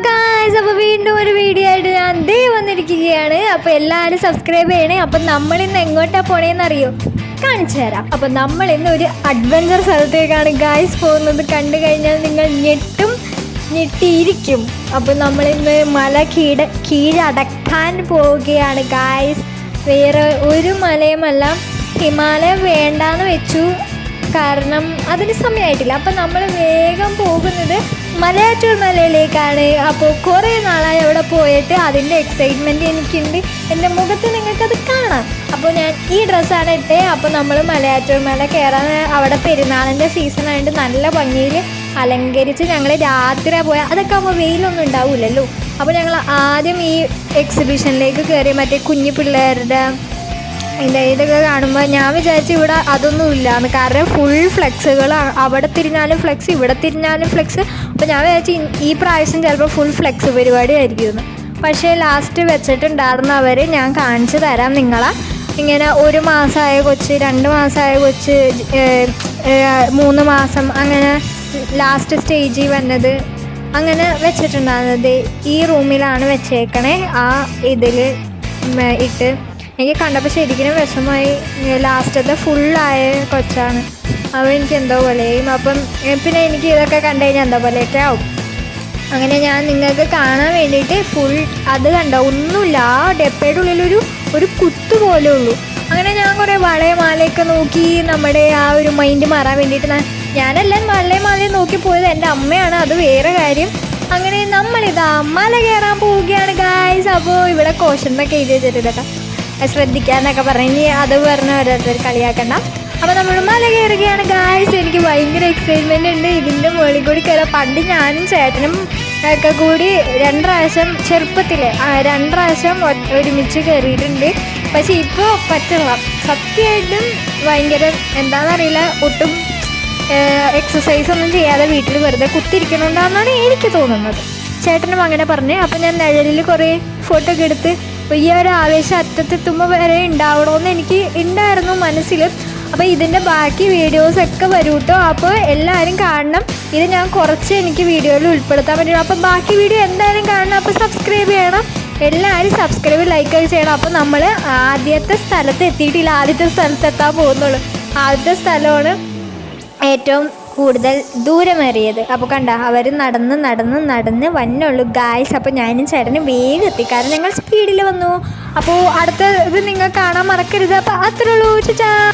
Guys, അപ്പോൾ വീണ്ടും ഒരു വീഡിയോ ആയിട്ട് ഞാൻ വന്നിരിക്കുകയാണ്. അപ്പോൾ എല്ലാവരും സബ്സ്ക്രൈബ് ചെയ്യണേ. അപ്പം നമ്മളിന്ന് എങ്ങോട്ടാണ് പോണേന്ന് അറിയോ? കാണിച്ചു തരാം. അപ്പം നമ്മളിന്ന് ഒരു അഡ്വഞ്ചർ സ്ഥലത്തേക്കാണ് ഗായ്സ് പോകുന്നത്. കണ്ടു കഴിഞ്ഞാൽ നിങ്ങൾ ഞെട്ടിയിരിക്കും. അപ്പോൾ നമ്മളിന്ന് മല കീഴടക്കാൻ പോവുകയാണ് ഗായ്സ്. വേറെ ഒരു മലയുമല്ല, ഹിമാലയം വേണ്ടാന്ന് വെച്ചു, കാരണം അതിന് സമയമായിട്ടില്ല. അപ്പം നമ്മൾ വേഗം പോകുന്നത് മലയാറ്റൂർ മലയിലേക്കാണ്. അപ്പോൾ കുറേ നാളായി അവിടെ പോയിട്ട് അതിൻ്റെ എക്സൈറ്റ്മെൻറ്റ് എനിക്കുണ്ട്. എൻ്റെ മുഖത്ത് നിങ്ങൾക്കത് കാണാം. അപ്പോൾ ഞാൻ ഈ ഡ്രസ്സാണ് ഇട്ടേ. അപ്പോൾ നമ്മൾ മലയാറ്റൂർ മല കയറാൻ, അവിടെ പെരുന്നാളിൻ്റെ സീസണായിട്ട് നല്ല ഭംഗിയിൽ അലങ്കരിച്ച് ഞങ്ങൾ രാത്രി പോയാൽ അതൊക്കെ ആകുമ്പോൾ വെയിലൊന്നും ഉണ്ടാവില്ലല്ലോ. അപ്പോൾ ഞങ്ങൾ ആദ്യം ഈ എക്സിബിഷനിലേക്ക് കയറി. മറ്റേ കുഞ്ഞു പിള്ളേരുടെ ഇതൊക്കെ കാണുമ്പോൾ ഞാൻ വിചാരിച്ചു ഇവിടെ അതൊന്നും ഇല്ലയെന്ന്. കാരണം ഫുൾ ഫ്ലെക്സുകൾ, അവിടെ തിരിഞ്ഞാലും ഫ്ലെക്സ്, ഇവിടെ തിരിഞ്ഞാലും ഫ്ലെക്സ്. അപ്പോൾ ഞാൻ വിചാരിച്ചു ഈ പ്രാവശ്യം ചിലപ്പോൾ ഫുൾ ഫ്ലെക്സ് പരിപാടി ആയിരിക്കുമെന്ന്. പക്ഷേ ലാസ്റ്റ് വെച്ചിട്ടുണ്ടായിരുന്നവർ ഞാൻ കാണിച്ചു തരാം നിങ്ങളെ. ഇങ്ങനെ 1 മാസമായ കൊച്ച്, 2 മാസമായ കൊച്ച്, 3 മാസം, അങ്ങനെ ലാസ്റ്റ് സ്റ്റേജിൽ വന്നത് അങ്ങനെ വെച്ചിട്ടുണ്ടായിരുന്നത് ഈ റൂമിലാണ് വെച്ചേക്കണേ. ആ ഇതിൽ ഇട്ട് എനിക്ക് കണ്ടപ്പോൾ ശരിക്കും വിഷമമായി. ലാസ്റ്റത്തെ ഫുള്ളായ കൊച്ചാണ്. അപ്പോൾ എനിക്ക് എന്തോ പോലെയും. അപ്പം പിന്നെ എനിക്ക് ഇതൊക്കെ കണ്ടു കഴിഞ്ഞാൽ എന്തോ പോലെയൊക്കെ ആവും. അങ്ങനെ ഞാൻ നിങ്ങൾക്ക് കാണാൻ വേണ്ടിയിട്ട് ഫുൾ അത് കണ്ടോ, ഒന്നുമില്ല. ആ ഡെപ്പയുടെ ഉള്ളിലൊരു കുത്തു പോലെ ഉള്ളൂ. അങ്ങനെ ഞാൻ കുറേ വളയമാലയൊക്കെ നോക്കി നമ്മുടെ ആ ഒരു മൈൻഡ് മാറാൻ വേണ്ടിയിട്ട്. ഞാനെല്ലാം വളയമാലയും നോക്കി പോയത് എൻ്റെ അമ്മയാണ്, അത് വേറെ കാര്യം. അങ്ങനെ നമ്മളിതാ മല കയറാൻ പോവുകയാണ് ഗായ്സ്. അപ്പോൾ ഇവിടെ കോഷന്നൊക്കെ എഴുതി വെച്ചിട്ടില്ല കേട്ടോ, ശ്രദ്ധിക്കാന്നൊക്കെ പറഞ്ഞ് അത് പറഞ്ഞ് ഓരോരുത്തർ കളിയാക്കണ്ട. അപ്പോൾ നമ്മൾ മല കയറുകയാണ് ഗായ്സ്. എനിക്ക് ഭയങ്കര എക്സൈറ്റ്മെൻ്റ് ഉണ്ട് ഇതിൻ്റെ മുകളിൽ കൂടി കയറാം. പണ്ട് ഞാനും ചേട്ടനും ഒക്കെ കൂടി 2 പ്രാവശ്യം ചെറുപ്പത്തിൽ 2 പ്രാവശ്യം ഒരുമിച്ച് കയറിയിട്ടുണ്ട്. പക്ഷേ ഇപ്പോൾ പറ്റില്ല. സത്യമായിട്ടും ഭയങ്കര എന്താണെന്നറിയില്ല, ഒട്ടും എക്സസൈസ് ഒന്നും ചെയ്യാതെ വീട്ടിൽ വെറുതെ കുത്തിരിക്കണുണ്ടെന്നാണ് എനിക്ക് തോന്നുന്നത്. ചേട്ടനും അങ്ങനെ പറഞ്ഞ്. അപ്പോൾ ഞാൻ നിഴലിൽ കുറേ ഫോട്ടോ ഒക്കെ എടുത്ത് ഈ ഒരു ആവേശം അറ്റത്തെത്തുമ്പോൾ വരെ ഉണ്ടാവണമെന്ന് എനിക്ക് ഉണ്ടായിരുന്നു മനസ്സിൽ. അപ്പോൾ ഇതിൻ്റെ ബാക്കി വീഡിയോസൊക്കെ വരും കേട്ടോ. അപ്പോൾ എല്ലാവരും കാണണം. ഇത് ഞാൻ കുറച്ച് എനിക്ക് വീഡിയോയിൽ ഉൾപ്പെടുത്താൻ പറ്റുള്ളൂ. അപ്പോൾ ബാക്കി വീഡിയോ എന്തായാലും കാണണം. അപ്പോൾ സബ്സ്ക്രൈബ് ചെയ്യണം എല്ലാവരും. സബ്സ്ക്രൈബ് ലൈക്ക് ചെയ്യണം. അപ്പോൾ നമ്മൾ ആദ്യത്തെ സ്ഥലത്ത് എത്തിയിട്ടില്ല, ആദ്യത്തെ സ്ഥലത്തെത്താൻ പോകുന്നുള്ളൂ. ആദ്യത്തെ സ്ഥലമാണ് ഏറ്റവും കൂടുതൽ ദൂരമേറിയത്. അപ്പോൾ കണ്ട അവർ നടന്ന് വന്നുള്ളൂ ഗായ്സ്. അപ്പോൾ ഞാനും ചേട്ടനും വേഗം എത്തി, കാരണം ഞങ്ങൾ സ്പീഡിൽ വന്നു. അപ്പോൾ അടുത്ത ഇത് നിങ്ങൾ കാണാൻ മറക്കരുത്. അപ്പോൾ അത്രേ ഉള്ളൂ. ചാ.